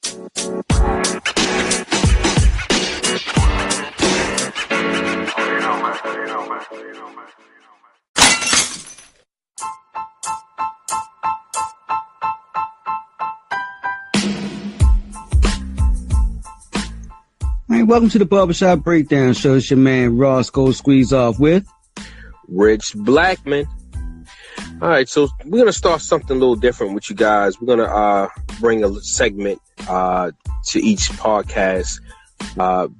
All right, welcome to the Barbershop Breakdown Show. It's your man Ross Go Squeeze Off with Rich Blackman. All right, so we're going to start something a little different with you guys. We're going to bring a segment to each podcast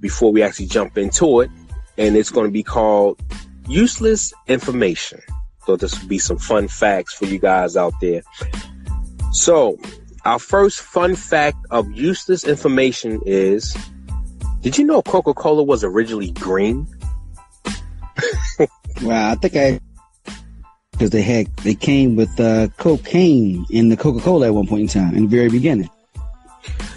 before we actually jump into it. And it's going to be called Useless Information. So this will be some fun facts for you guys out there. So our first fun fact of useless information is, did you know Coca-Cola was originally green? Well, I think because they came with cocaine in the Coca-Cola at one point in time, in the very beginning.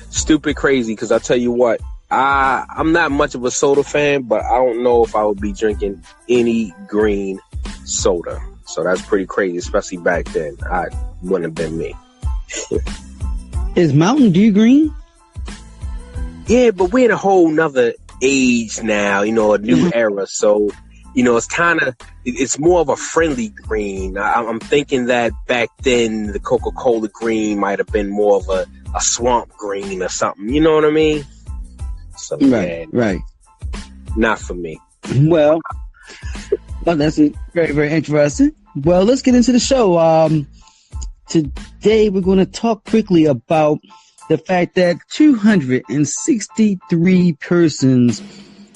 Stupid crazy, because I tell you what, I'm not much of a soda fan, but I don't know if I would be drinking any green soda. So that's pretty crazy, especially back then. I wouldn't have been me. Is Mountain Dew green? Yeah, but we're in a whole nother age now, a new era. So, it's more of a friendly green. I'm thinking that back then the Coca-Cola green might have been more of a swamp green or something. You know what I mean? So, right. Not for me. Well, that's very, very interesting. Well, let's get into the show. Today we're going to talk quickly about the fact that 263 persons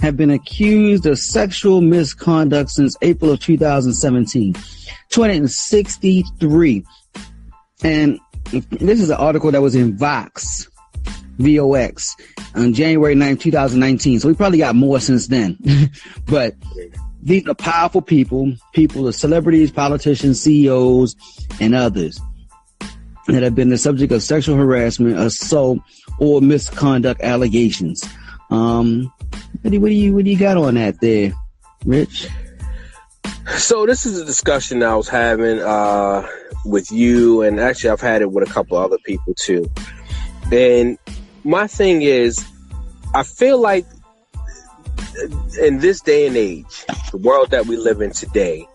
have been accused of sexual misconduct since April of 2017. 263. And this is an article that was in Vox on January 9, 2019. So we probably got more since then. But these are powerful people, celebrities, politicians, CEOs, and others that have been the subject of sexual harassment, assault, or misconduct allegations. What do you got on that there, Rich? So this is a discussion I was having with you, and actually I've had it with a couple other people too. And my thing is, I feel like in this day and age, the world that we live in today,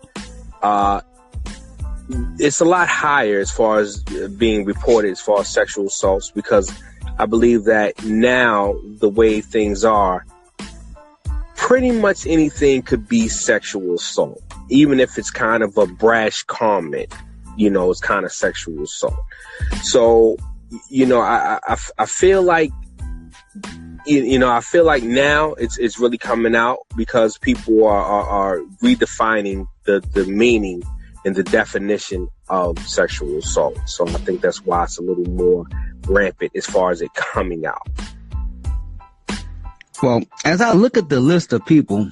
it's a lot higher as far as being reported as far as sexual assaults, because I believe that now the way things are, pretty much anything could be sexual assault, even if it's kind of a brash comment, it's kind of sexual assault. So, I feel like, I feel like now it's really coming out because people are redefining the meaning and the definition of sexual assault. So I think that's why it's a little more rampant as far as it coming out. Well, as I look at the list of people,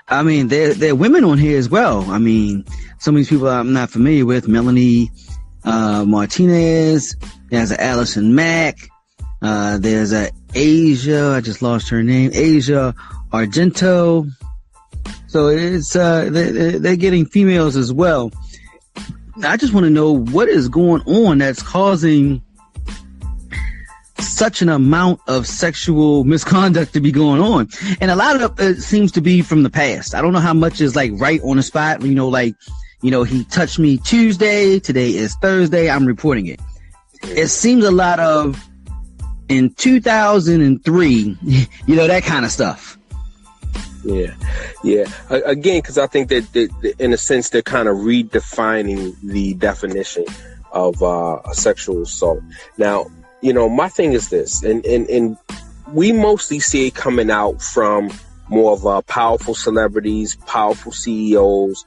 I mean, there are women on here as well. I mean, some of these people I'm not familiar with. Melanie Martinez. There's a Allison Mack. There's a Asia. I just lost her name. Asia Argento. So it's they're getting females as well. I just want to know what is going on that's causing such an amount of sexual misconduct to be going on. And a lot of it seems to be from the past. I don't know how much is like right on the spot. He touched me Tuesday. Today is Thursday. I'm reporting it. It seems a lot of in 2003, that kind of stuff. Yeah. Again, because I think that in a sense they're kind of redefining the definition of sexual assault. Now, my thing is this, and we mostly see it coming out from more of powerful celebrities, powerful CEOs,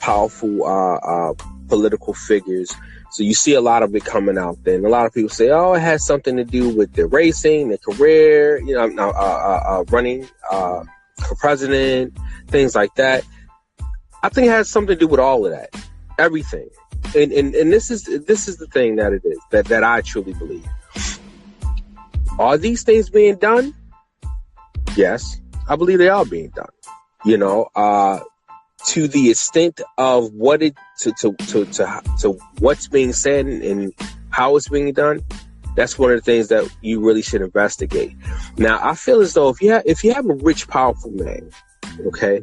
powerful political figures. So you see a lot of it coming out there. And a lot of people say, oh, it has something to do with their racing, their career, running for president, things like that. I think it has something to do with all of that, everything. And this is the thing that it is, that I truly believe. Are these things being done? Yes, I believe they are being done. To the extent of what it to what's being said and how it's being done, that's one of the things that you really should investigate. Now, I feel as though if you have a rich, powerful man, okay,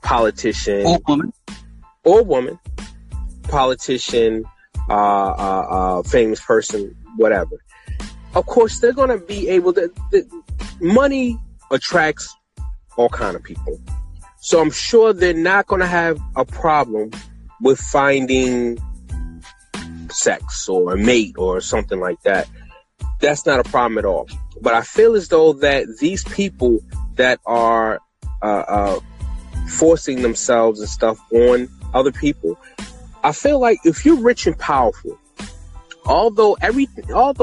politician or woman, politician, famous person, whatever, of course they're going to be able to. Money attracts all kind of people, so I'm sure they're not going to have a problem with finding sex or a mate or something like that. That's not a problem at all. But I feel as though that these people that are forcing themselves and stuff on other people, I feel like if you're rich and powerful, although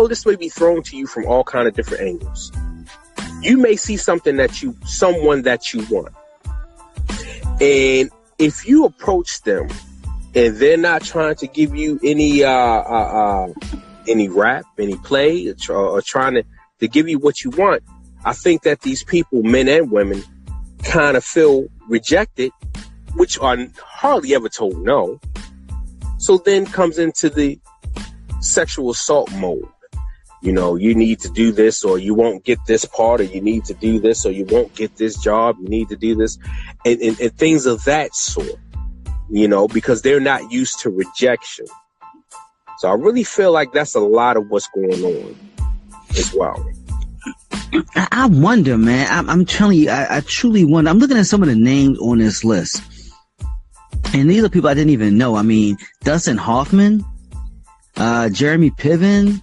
this may be thrown to you from all kind of different angles, you may see someone that you want. And if you approach them and they're not trying to give you any rap, any play, or trying to give you what you want, I think that these people, men and women, kind of feel rejected, which are hardly ever told no. So then comes into the sexual assault mode. You know, you need to do this or you won't get this part, or you need to do this or you won't get this job. You need to do this and things of that sort, you know, because they're not used to rejection. So I really feel like that's a lot of what's going on as well. I wonder, man. I'm telling you, I truly wonder. I'm looking at some of the names on this list, and these are people I didn't even know. I mean, Dustin Hoffman, Jeremy Piven,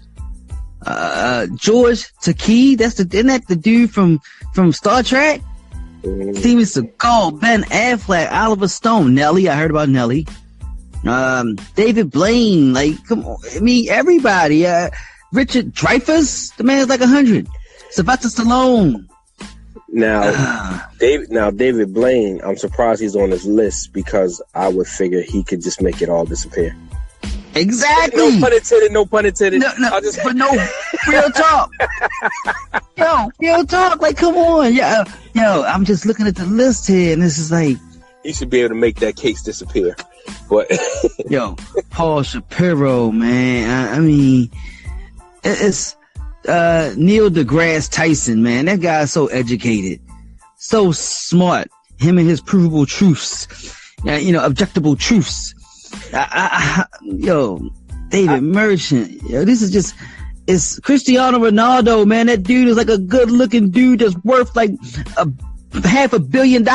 George Takei. Isn't that the dude from Star Trek? Steven Seagal, Ben Affleck, Oliver Stone, Nelly. I heard about Nelly. David Blaine, like, come on. I mean, everybody. Richard Dreyfuss, the man's like 100. Sylvester Stallone. Now, David Blaine, I'm surprised he's on this list because I would figure he could just make it all disappear. Exactly. No pun intended. But no, real talk. Real talk. Like, come on. Yo, I'm just looking at the list here, and this is like, you should be able to make that case disappear. But Paul Shapiro, man. I mean, it's Neil deGrasse Tyson, man. That guy's so educated, so smart. Him and his provable truths, objectable truths. David Merchant. This is just. It's Cristiano Ronaldo, man. That dude is like a good-looking dude that's worth like $500 million.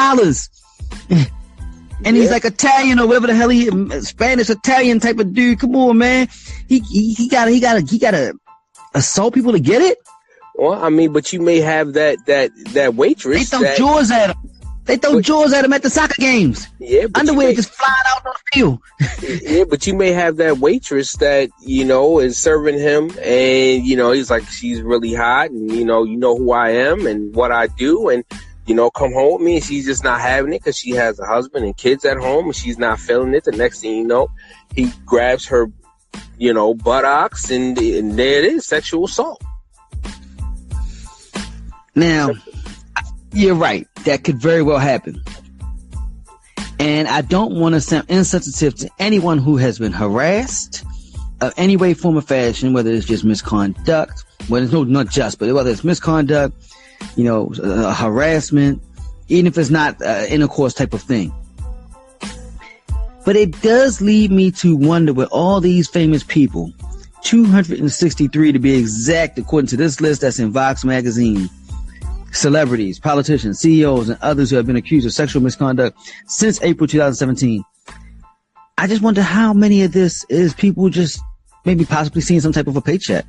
And he's like Italian or whatever the hell Spanish Italian type of dude. Come on, man. He gotta assault people to get it. Well, I mean, but you may have that waitress. They throw jaws at him. They throw jaws at him at the soccer games. Yeah, underwear just flying out on the field. Yeah, but you may have that waitress that is serving him, and he's like, she's really hot, and you know who I am and what I do, and come home with me, and she's just not having it because she has a husband and kids at home, and she's not feeling it. The next thing you know, he grabs her, buttocks, and there it is, sexual assault. Now, you're right. That could very well happen. And I don't want to sound insensitive to anyone who has been harassed of any way, form, or fashion, whether it's just misconduct, whether it's not just, but whether it's misconduct, harassment, even if it's not intercourse type of thing. But it does lead me to wonder with all these famous people, 263 to be exact, according to this list that's in Vox magazine, celebrities, politicians, CEOs, and others who have been accused of sexual misconduct since April 2017. I just wonder how many of this is people just maybe possibly seeing some type of a paycheck,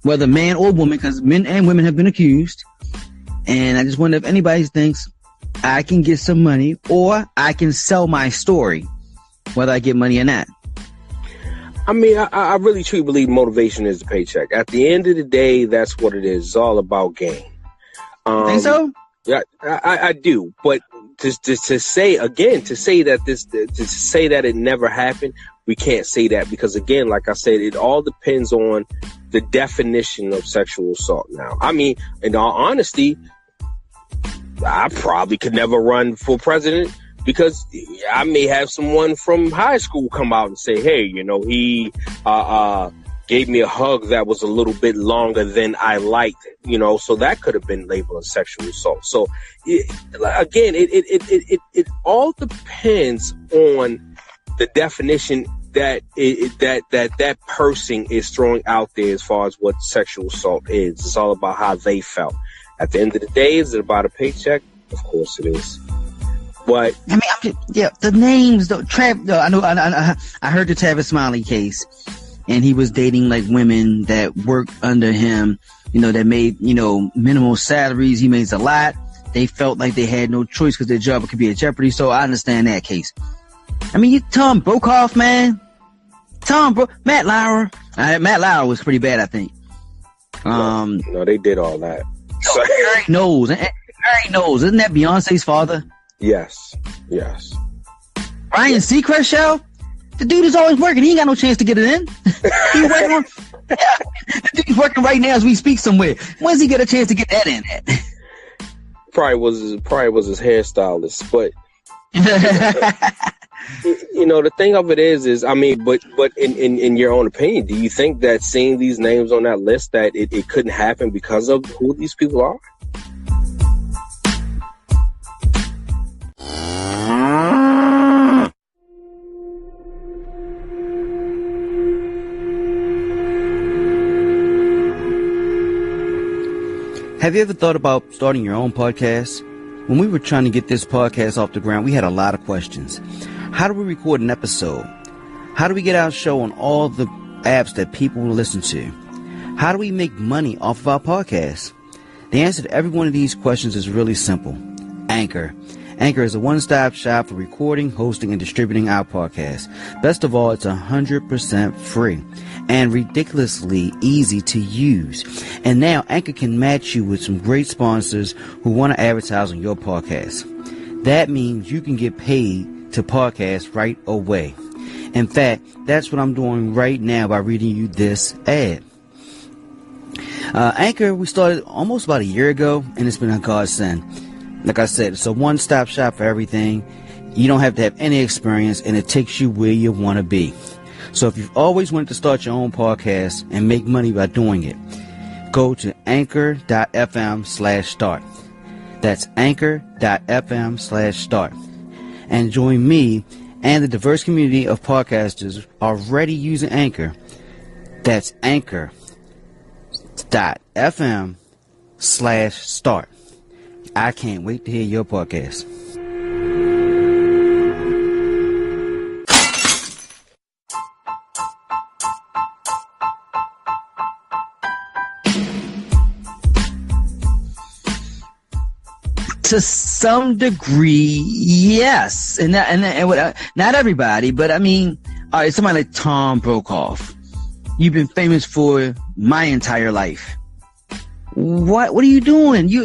whether man or woman, because men and women have been accused. And I just wonder if anybody thinks I can get some money or I can sell my story, whether I get money or not. I mean, I really truly believe motivation is the paycheck. At the end of the day, that's what it is. It's all about gain. Think so? Yeah, I do. But to say that it never happened, we can't say that because, again, like I said, it all depends on the definition of sexual assault. Now, I mean, in all honesty, I probably could never run for president because I may have someone from high school come out and say, hey, he gave me a hug that was a little bit longer than I liked, so that could have been labeled as sexual assault. So again, it all depends on the definition that person is throwing out there as far as what sexual assault is. It's all about how they felt. At the end of the day, is it about a paycheck? Of course it is. But the names though. I heard the Travis Smiley case, and he was dating like women that worked under him, that made minimal salaries. He makes a lot. They felt like they had no choice because their job could be at jeopardy. So I understand that case. I mean, Tom Brokaw, man. Matt Lauer. Matt Lauer was pretty bad, I think. No, they did all that. Harry knows. Isn't that Beyonce's father? Yes. Ryan Seacrest show? The dude is always working. He ain't got no chance to get it in. He's working right now as we speak somewhere. When's he get a chance to get that in at? Probably was his hairstylist, but the thing of it is I mean, but in your own opinion, do you think that seeing these names on that list that it couldn't happen because of who these people are? Have you ever thought about starting your own podcast? When we were trying to get this podcast off the ground, we had a lot of questions. How do we record an episode? How do we get our show on all the apps that people will listen to? How do we make money off of our podcast? The answer to every one of these questions is really simple. Anchor. Anchor is a one-stop shop for recording, hosting, and distributing our podcast. Best of all, it's 100% free and ridiculously easy to use. And now Anchor can match you with some great sponsors who want to advertise on your podcast. That means you can get paid to podcast right away. In fact, that's what I'm doing right now by reading you this ad. Anchor, we started almost about a year ago, and it's been a godsend. Like I said, it's a one-stop shop for everything. You don't have to have any experience, and it takes you where you want to be. So if you've always wanted to start your own podcast and make money by doing it, go to anchor.fm/start. That's anchor.fm/start. And join me and the diverse community of podcasters already using Anchor. That's anchor.fm/start. I can't wait to hear your podcast. To some degree, yes, and not everybody, but I mean, all right, somebody like Tom Brokaw. You've been famous for my entire life. What are you doing? You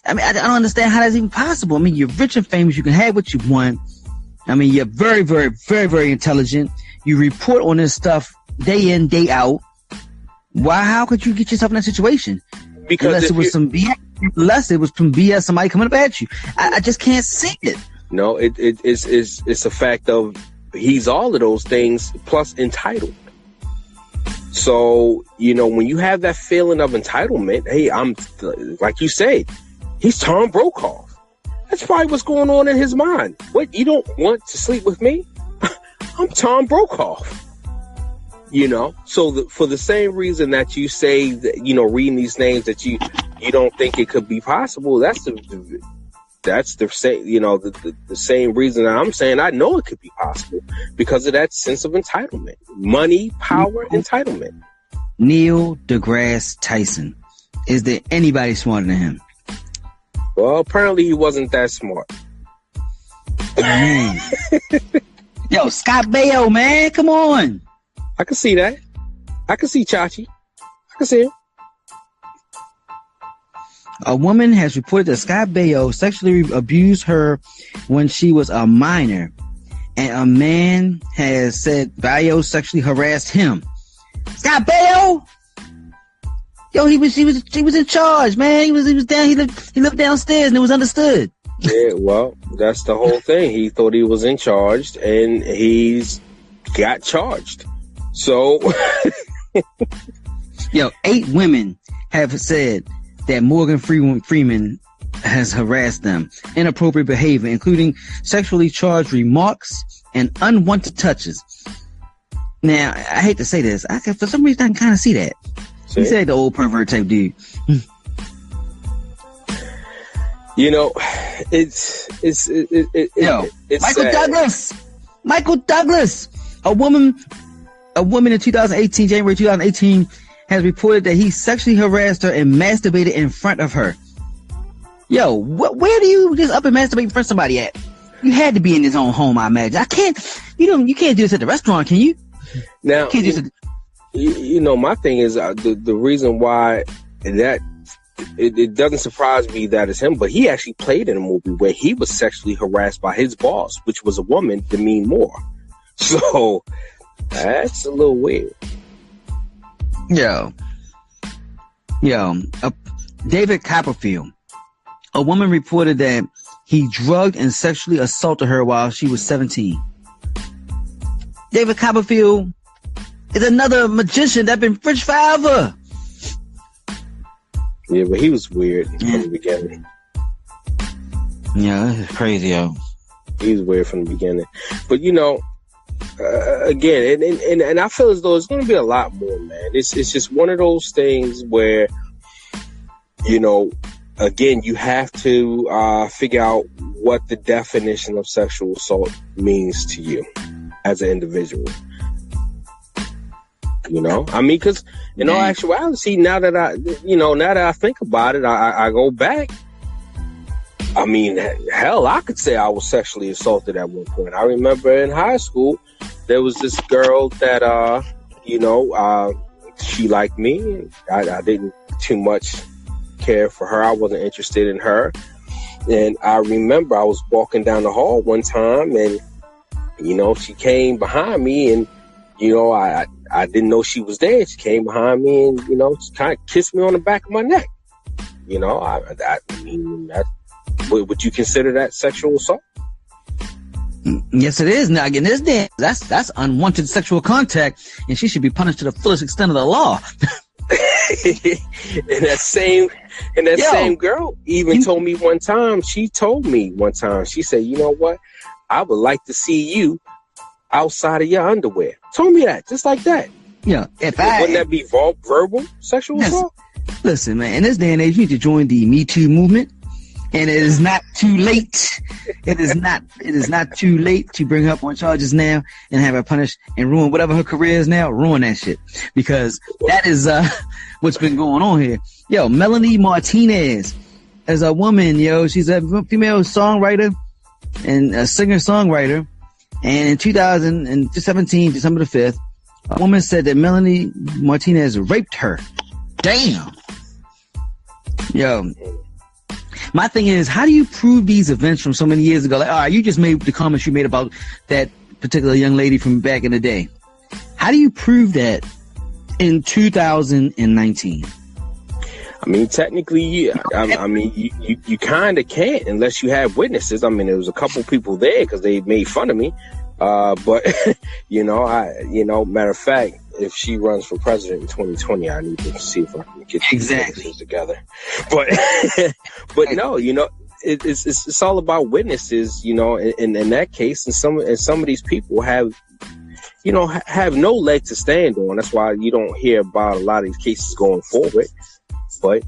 I mean, I don't understand how that's even possible. I mean, you're rich and famous. You can have what you want. I mean, you're very, very, very, very intelligent. You report on this stuff day in, day out. Why? How could you get yourself in that situation? Because unless it was some BS, somebody coming up at you. I just can't see it. No, it's a fact of he's all of those things plus entitled. So, when you have that feeling of entitlement, hey, I'm like you say, he's Tom Brokaw. That's probably what's going on in his mind. What, you don't want to sleep with me? I'm Tom Brokaw. So for the same reason that you say that, reading these names that you don't think it could be possible, that's the same, the same reason that I'm saying I know it could be possible because of that sense of entitlement, money, power, entitlement. Neil deGrasse Tyson. Is there anybody smarter than him? Well, apparently he wasn't that smart. Man. Yo, Scott Baio, man, come on. I can see that. I can see Chachi. I can see him. A woman has reported that Scott Baio sexually abused her when she was a minor. And a man has said Baio sexually harassed him. Scott Baio? Yo, he was in charge, man. He was down. He lived downstairs, and it was understood. Yeah, well, that's the whole thing. He thought he was in charge, and he's got charged. So, 8 women have said that Morgan Freeman has harassed them. Inappropriate behavior, including sexually charged remarks and unwanted touches. Now, I hate to say this. For some reason, I can kind of see that. He said the old pervert type dude. It's Michael sad. Michael Douglas, a woman in January 2018, has reported that he sexually harassed her and masturbated in front of her. Where do you just up and masturbate in front of somebody at? You had to be in his own home, I imagine. You can't do this at the restaurant, can you? Now, my thing is the reason why that it doesn't surprise me that it's him, but he actually played in a movie where he was sexually harassed by his boss, which was a woman, Demi Moore. So that's a little weird. David Copperfield. A woman reported that he drugged and sexually assaulted her while she was 17. David Copperfield is another magician that's been rich forever. Yeah, but he was weird from the beginning. Yeah, this is crazy, yo. He was weird from the beginning. But, again, and I feel as though it's going to be a lot more, man. It's just one of those things where, again, you have to figure out what the definition of sexual assault means to you as an individual. Because in all actuality, now that I think about it, I go back. I mean, hell, I could say I was sexually assaulted at one point. I remember in high school, there was this girl that, she liked me. And I didn't too much care for her. I wasn't interested in her. And I remember I was walking down the hall one time and, she came behind me and, I didn't know she was there. She came behind me and, just kind of kissed me on the back of my neck. Would you consider that sexual assault? Yes, it is. Now, again, this day, that's unwanted sexual contact, and she should be punished to the fullest extent of the law. And that same girl even told me one time. She said, "You know what? I would like to see you outside of your underwear." Told me that, just like that. Wouldn't that be verbal sexual assault? Listen, man, in this day and age, you need to join the Me Too movement. And it is not too late. It is not too late to bring her up on charges now and have her punished and ruin whatever her career is now. Ruin that shit. Because that is what's been going on here. Melanie Martinez is a woman, she's a female songwriter and a singer-songwriter. And in 2017, December the 5th, a woman said that Melanie Martinez raped her. Damn. My thing is, how do you prove these events from so many years ago? Like, all right, you just made the comments you made about that particular young lady from back in the day. How do you prove that in 2019? I mean, technically, you kind of can't unless you have witnesses. I mean, there was a couple people there because they made fun of me. But matter of fact, if she runs for president in 2020, I need to see if I can get these together. But no, it's all about witnesses, in that case, and some of these people have no leg to stand on. That's why you don't hear about a lot of these cases going forward. But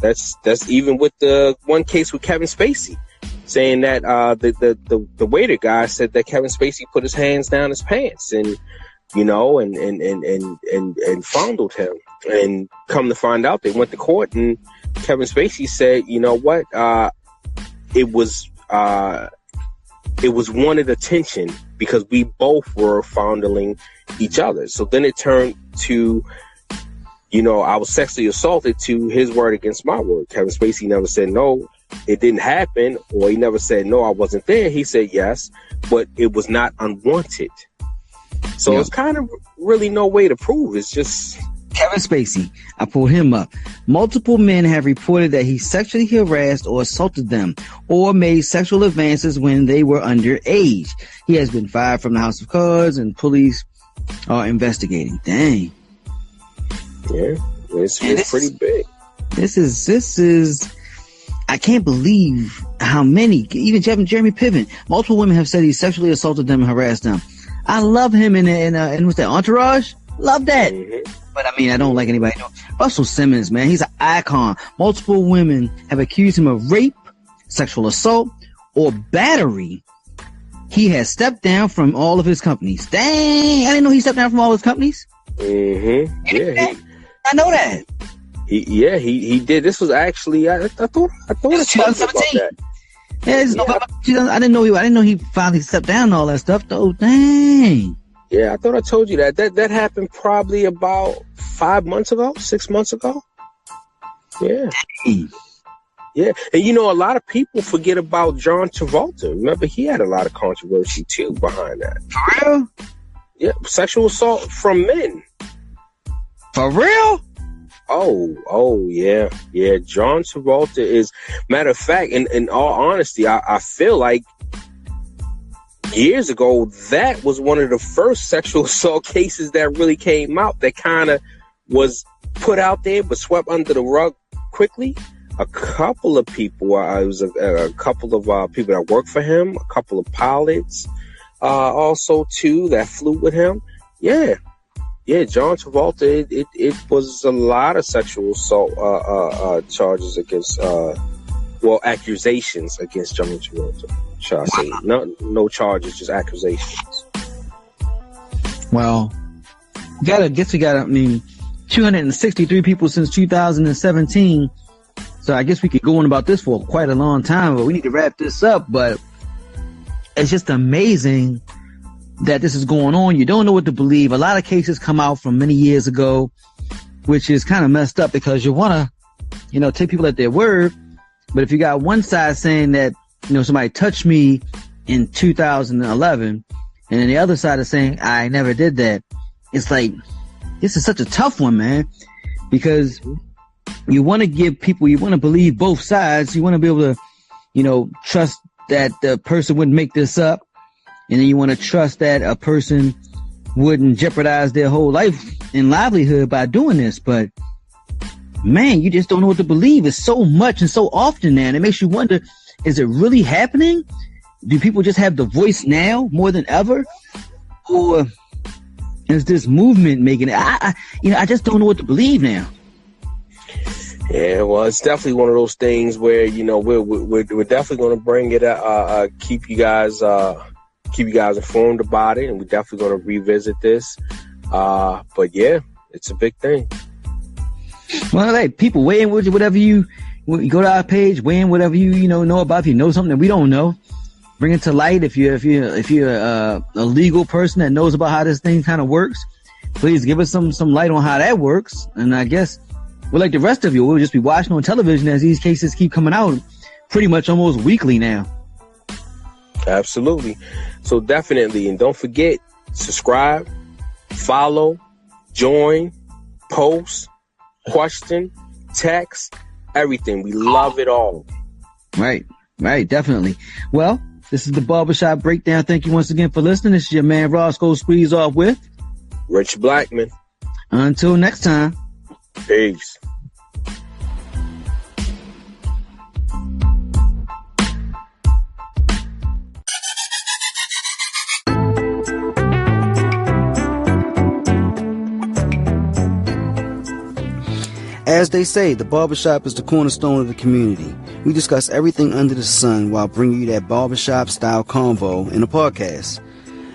that's even with the one case with Kevin Spacey, saying that the waiter guy said that Kevin Spacey put his hands down his pants and fondled him. And come to find out, they went to court and Kevin Spacey said, it was wanted attention because we both were fondling each other. So then it turned to, I was sexually assaulted, to his word against my word. Kevin Spacey never said no, it didn't happen, or he never said no, I wasn't there. He said yes, but it was not unwanted. So it's kind of really no way to prove. It's just Kevin Spacey. I pulled him up. Multiple men have reported that he sexually harassed or assaulted them or made sexual advances when they were underage. He has been fired from the House of Cards, and police are investigating. Dang. Yeah, it's pretty big. This is. I can't believe how many. Even Jeremy Piven. Multiple women have said he sexually assaulted them and harassed them. I love him in what's that, Entourage? Love that. Mm-hmm. But I mean, I don't like anybody. Russell Simmons, man, he's an icon. Multiple women have accused him of rape, sexual assault, or battery. He has stepped down from all of his companies. Dang, I didn't know he stepped down from all his companies. Mm-hmm. Yeah, I know that. He did. This was actually I thought it was 2017. Yeah, I didn't know he finally stepped down and all that stuff though. Dang. Yeah, I thought I told you that. That happened probably about 6 months ago. Yeah. Dang. Yeah. And a lot of people forget about John Travolta. Remember, he had a lot of controversy too behind that. For real? Yeah, sexual assault from men. For real? Oh, yeah. Yeah, John Travolta is, matter of fact, in all honesty, I feel like years ago, that was one of the first sexual assault cases that really came out that kind of was put out there but swept under the rug quickly. A couple of people, it was a couple of people that worked for him, a couple of pilots also, too, that flew with him. Yeah. Yeah, John Travolta, it was a lot of sexual assault charges against, accusations against John Travolta. Shall I say? No charges, just accusations. Well, we got 263 people since 2017. So I guess we could go on about this for quite a long time, but we need to wrap this up. But it's just amazing that this is going on. You don't know what to believe. A lot of cases come out from many years ago, which is kind of messed up because you want to, take people at their word. But if you got one side saying that, somebody touched me in 2011, and then the other side is saying, I never did that. It's like, this is such a tough one, man, because you want to give people, you want to believe both sides. You want to be able to, trust that the person wouldn't make this up. And then you want to trust that a person wouldn't jeopardize their whole life and livelihood by doing this. But man, you just don't know what to believe. It's so much and so often now. And it makes you wonder, is it really happening? Do people just have the voice now more than ever? Or is this movement making it? I just don't know what to believe now. Yeah, well, it's definitely one of those things where, we're definitely going to bring it up, keep you guys informed about it, and we're definitely going to revisit this. But yeah, it's a big thing. Well, hey, people, weigh in with whatever you go to our page, weigh in whatever you know about. If you know something that we don't know, bring it to light. If you're a legal person that knows about how this thing kind of works, please give us some light on how that works. And I guess we're like the rest of you. We'll just be watching on television as these cases keep coming out pretty much almost weekly now. Absolutely. So definitely. And don't forget, subscribe, follow, join, post, question, text, everything. We love it all. Right. Definitely. Well, this is the Barbershop Breakdown. Thank you once again for listening. This is your man Roscoe Squeeze Off with Rich Blackman. Until next time. Peace. As they say, the barbershop is the cornerstone of the community. We discuss everything under the sun while bringing you that barbershop-style convo in a podcast.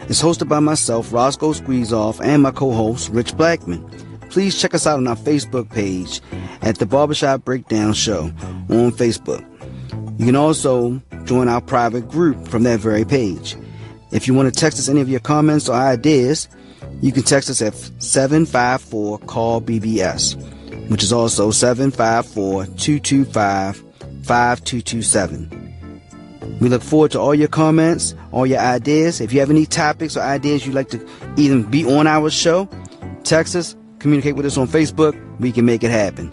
It's hosted by myself, Roscoe Squeezeoff, and my co-host, Rich Blackman. Please check us out on our Facebook page at the Barbershop Breakdown Show on Facebook. You can also join our private group from that very page. If you want to text us any of your comments or ideas, you can text us at 754-CALL-BBS, which is also 754-225-5227. We look forward to all your comments, all your ideas. If you have any topics or ideas you'd like to even be on our show, text us, communicate with us on Facebook. We can make it happen.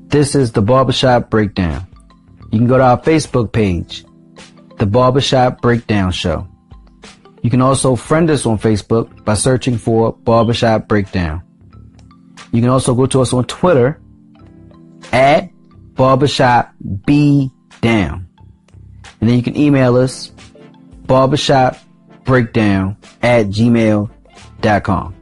This is the Barbershop Breakdown. you can go to our Facebook page, The Barbershop Breakdown Show. You can also friend us on Facebook by searching for Barbershop Breakdown. You can also go to us on Twitter at Barbershop B Down. And then you can email us barbershopbreakdown@gmail.com.